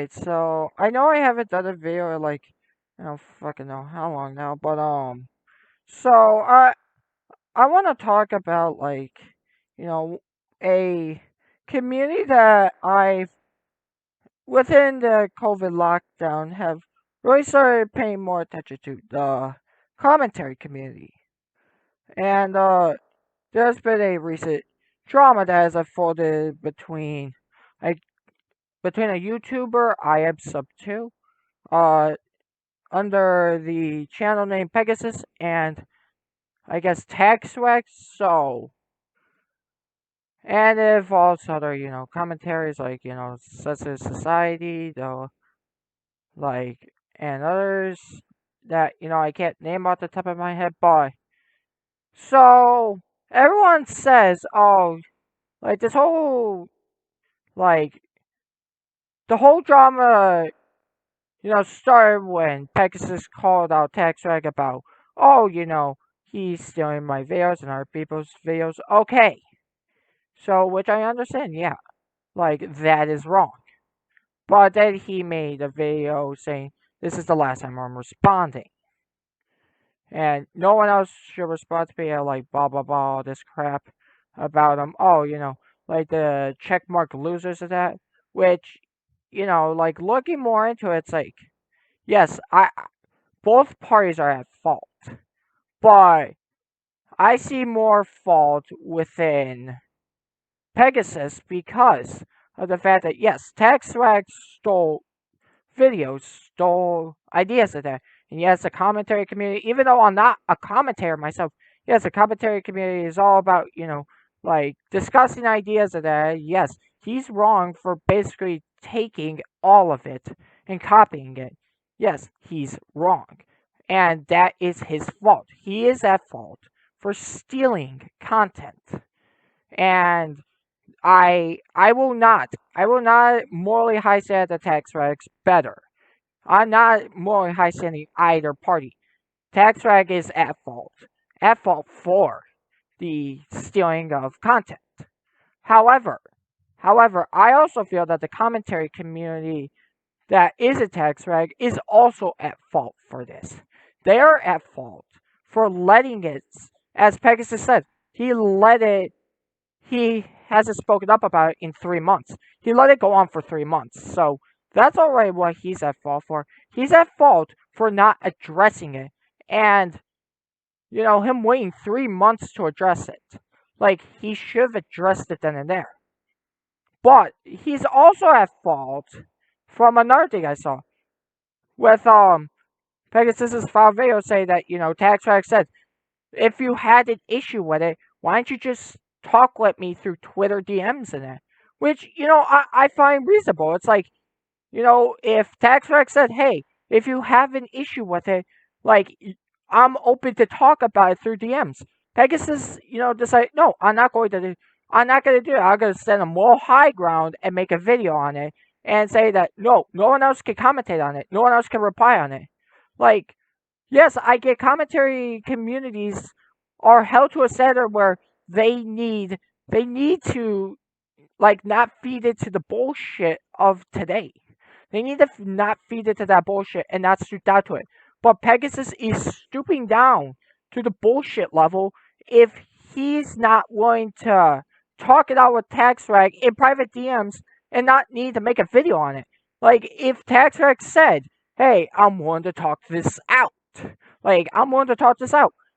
Alright, so I know I haven't done a video in like I don't fucking know how long now, but so I wanna talk about like, you know, a community that I've within the COVID lockdown have really started paying more attention to, the commentary community. And there's been a recent drama that has unfolded like between a YouTuber I am sub to, uh under the channel name Pegasus and I guess TagSwag. So, and it involves other, commentaries like, Sensitive Society, though, like, and others that, I can't name off the top of my head, but so everyone says, oh, like like, the whole drama, started when Pegasus called out TagSwag about, oh, he's stealing my videos and other people's videos. Okay. So, which I understand, yeah. Like, that is wrong. But then he made a video saying, this is the last time I'm responding. And no one else should respond to me, like, blah, blah, blah, all this crap about him. Oh, like the checkmark losers of that. Which, like, looking more into it, it's like, yes, both parties are at fault. But I see more fault within Pegasus because of the fact that, yes, TagSwag stole videos, stole ideas of that. And yes, the commentary community, even though I'm not a commentator myself, yes, the commentary community is all about, like discussing ideas of that. Yes, he's wrong for basically taking all of it and copying it. Yes, he's wrong. And that is his fault. He is at fault for stealing content. And I will not morally high stand the tax regs better. I'm not morally high standing either party. Tax reg is at fault for the stealing of content. However, I also feel that the commentary community that is a tax reg is also at fault for this. They are at fault for letting it, as Pegasus said, he let it he hasn't spoken up about it in 3 months. He let it go on for 3 months. So that's already what he's at fault for. He's at fault for not addressing it. And, him waiting 3 months to address it. Like, he should have addressed it then and there. But he's also at fault from another thing I saw. With Pegasus's file video say that, TaxRack said, if you had an issue with it, why don't you just talk with me through Twitter DMs and that? Which, I find reasonable. It's like, if TaxRec said, hey, if you have an issue with it, like, I'm open to talk about it through DMs. Pegasus, decide, no, I'm not going to do it. I'm going to stand a moral high ground and make a video on it and say that, no one else can commentate on it. No one else can reply on it. Like, yes, I get commentary communities are held to a standard where they need to like not feed into the bullshit of today. They need to not feed into that bullshit and not stoop down to it. But Pegasus is stooping down to the bullshit level if he's not willing to talk it out with TaxRag in private DMs and not need to make a video on it. Like, if TaxRag said, hey, I'm willing to talk this out,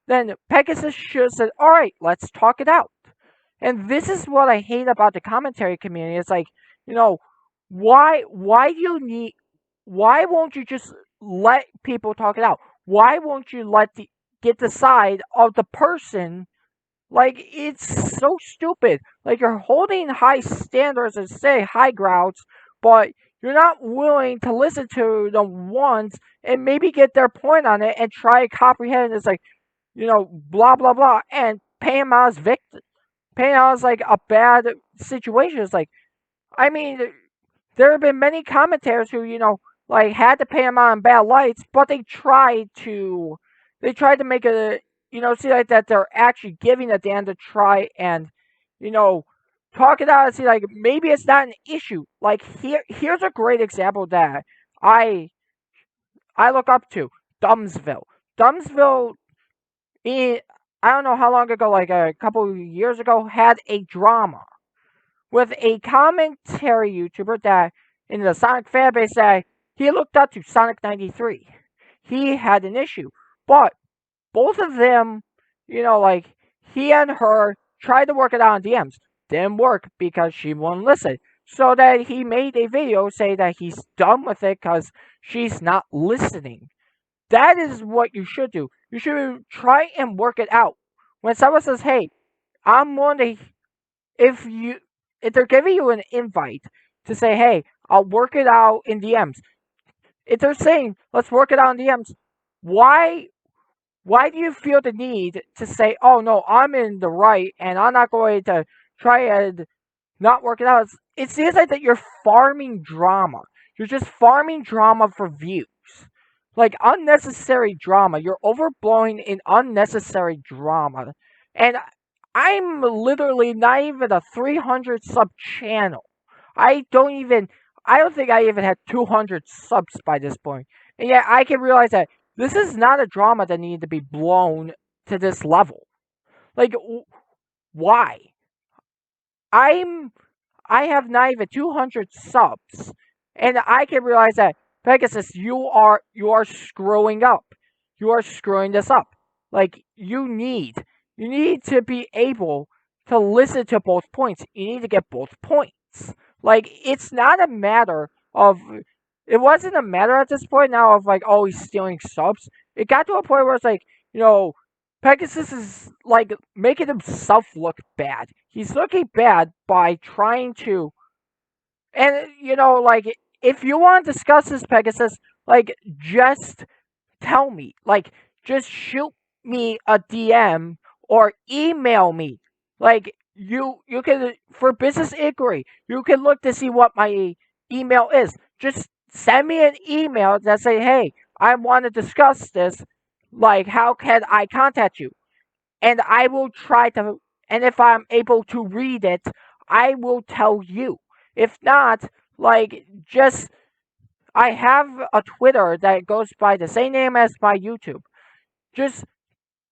then Pegasus should have said, alright, let's talk it out. And this is what I hate about the commentary community. It's like, you know, why do you need why won't you just let people talk it out? Why won't you get the side of the person? Like, it's so stupid. Like, you're holding high standards and say high grounds, but you're not willing to listen to the ones and maybe get their point on it and try to comprehend. It's like, blah blah blah, and pay him out as victim, pay him out as like a bad situation. It's like, I mean, there have been many commentators who, like had to pay him out in bad lights, but they tried to make it, see like that they're actually giving at the end to try and, you know, talk it out and see like maybe it's not an issue. Like here's a great example that I I look up to. Dumbsville. Dumbsville in I don't know how long ago, like a couple of years ago, had a drama with a commentary YouTuber that in the Sonic fanbase that he looked up to Sonic 93. He had an issue. But both of them, like he and her tried to work it out on DMs. Didn't work because she wouldn't listen. So that he made a video say that he's done with it because she's not listening. That is what you should do. You should try and work it out. When someone says, "Hey, I'm willing to," if you if they're giving you an invite to say, "Hey, I'll work it out in DMs." If they're saying, "Let's work it out in DMs," why why do you feel the need to say, "Oh no, I'm in the right and I'm not going to try and not work it out"? It seems like that you're farming drama. You're just farming drama for views. Like unnecessary drama. You're overblowing in unnecessary drama. And I'm literally not even a 300 sub channel. I don't think I even had 200 subs by this point. And yet I can realize that this is not a drama that needed to be blown to this level. Like, why? I'm I have not even 200 subs, and I can realize that Pegasus, you are screwing up. You are screwing this up. Like you need to be able to listen to both points. You need to get both points. Like it's not a matter of it wasn't a matter at this point now of like, oh, he's stealing subs. It got to a point where it's like, Pegasus is like making himself look bad. He's looking bad by trying to, and like if you want to discuss this, Pegasus, like just tell me, like just shoot me a DM or email me. Like you can for business inquiry, you can look to see what my email is. Just send me an email that say, hey, I want to discuss this. Like, how can I contact you? And I will try to, and if I'm able to read it, I will tell you. If not, like, just, I have a Twitter that goes by the same name as my YouTube. Just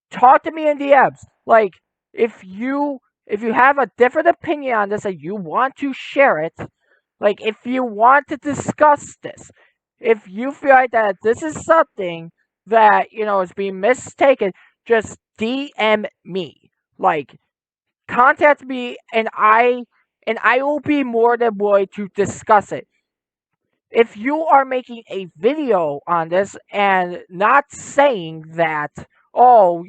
talk to me in DMs. Like, if you have a different opinion on this and you want to share it, like, if you want to discuss this, if you feel like that this is something that, is being mistaken, just DM me. Like, contact me and I will be more than willing to discuss it. If you are making a video on this and not saying that, oh,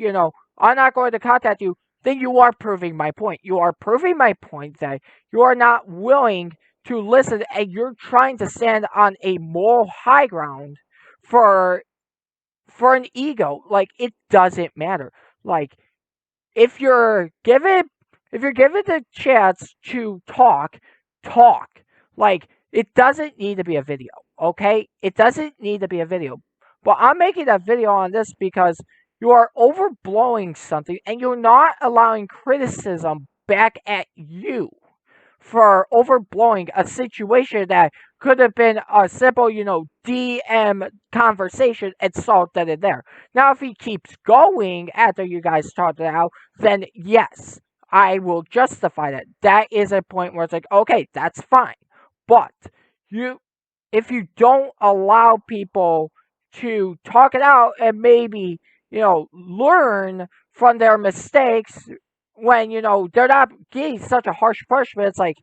I'm not going to contact you, then you are proving my point. You are proving my point that you are not willing to listen and you're trying to stand on a moral high ground for an ego. Like it doesn't matter. Like if you're given the chance to talk, talk. Like it doesn't need to be a video, okay? It doesn't need to be a video. But I'm making a video on this because you are overblowing something and you're not allowing criticism back at you for overblowing a situation that could have been a simple, DM conversation and solved that in there. Now, if he keeps going after you guys talked it out, then yes, I will justify that. That is a point where it's like, okay, that's fine. But you, if you don't allow people to talk it out and maybe, learn from their mistakes when, they're not getting such a harsh punishment, it's like,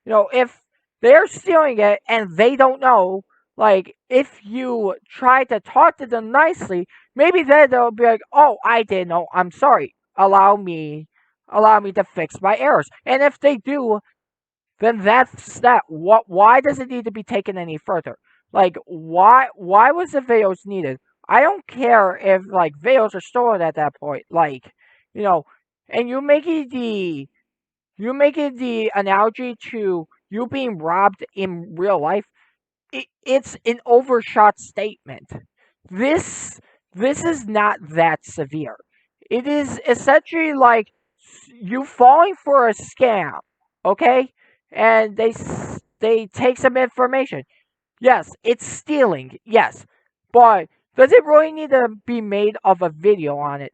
if they're stealing it and they don't know, like, if you try to talk to them nicely, maybe then they'll be like, oh, I didn't know, I'm sorry. Allow me to fix my errors. And if they do, then that's that. Why does it need to be taken any further? Like why was the videos needed? I don't care if like videos are stolen at that point. Like, you know, and you making the analogy to you being robbed in real life. It's an overshot statement. This this is not that severe. It is essentially like you falling for a scam okay? And they take some information. Yes, it's stealing. Yes, but does it really need to be made of a video on it?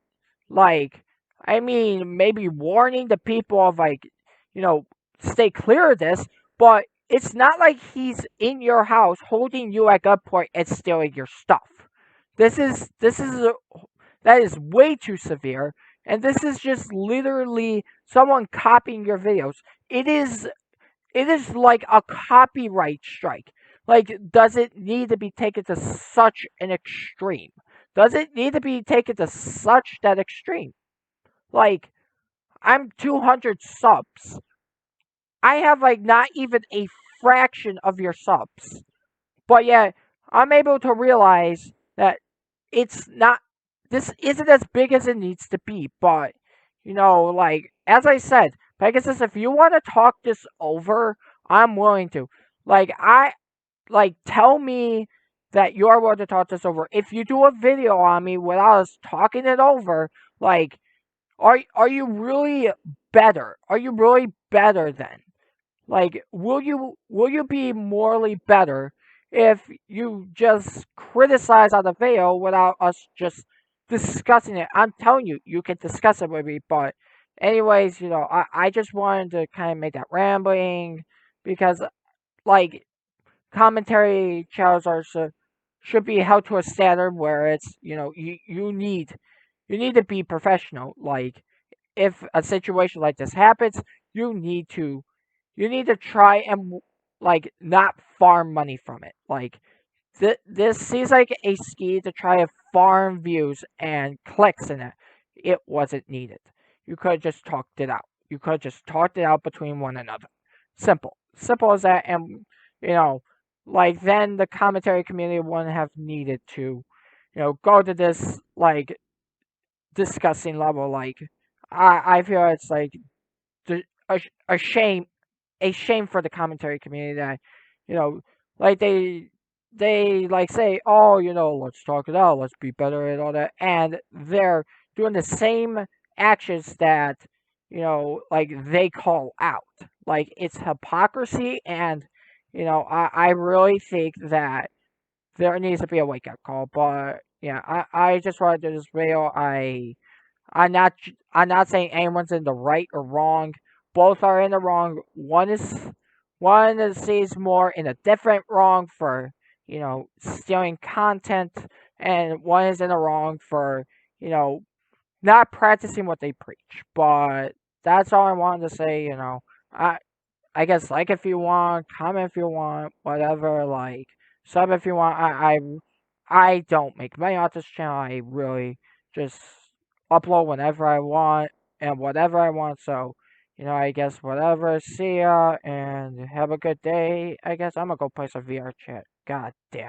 Like, I mean, maybe warning the people of like, you know, stay clear of this. But it's not like he's in your house holding you at gunpoint and stealing your stuff. That is way too severe, and this is just literally someone copying your videos. It is it is like a copyright strike. Like, does it need to be taken to such an extreme? Does it need to be taken to such that extreme? Like, I'm 200 subs. I have like not even a fraction of your subs. But yet, I'm able to realize that it's not, this isn't as big as it needs to be. But, like, as I said, Pegasus, if you want to talk this over, I'm willing to. Like, tell me that you're willing to talk this over. If you do a video on me without us talking it over, like, are you really better? Are you really better then? Like, will you be morally better if you just criticize on the video without us just discussing it? I'm telling you, you can discuss it with me, but anyways, I just wanted to kind of make that rambling because, like, commentary channels should be held to a standard where it's, you need to be professional. Like, if a situation like this happens, you need to you need to try and, like, not farm money from it. Like, this seems like a scheme to try to farm views and clicks in it. It wasn't needed. You could have just talked it out. You could have just talked it out between one another. Simple as that. And, you know like, then the commentary community wouldn't have needed to, go to this, like, disgusting level. Like, I feel it's like a shame, for the commentary community that, you know like, they like say, oh, let's talk it out, let's be better at all that, and they're doing the same actions that, like, they call out. Like, it's hypocrisy. And, I really think that there needs to be a wake up call. But yeah, I just wanted to do this video. I'm not saying anyone's in the right or wrong. Both are in the wrong. One sees more in a different wrong for, stealing content, and one is in the wrong for, you know not practicing what they preach. But that's all I wanted to say. I I guess, like if you want, comment if you want, whatever. Like, sub if you want. I don't make money off this channel. I really just upload whenever I want and whatever I want. So, I guess whatever. See ya and have a good day. I guess I'm gonna go play some VR chat. God damn.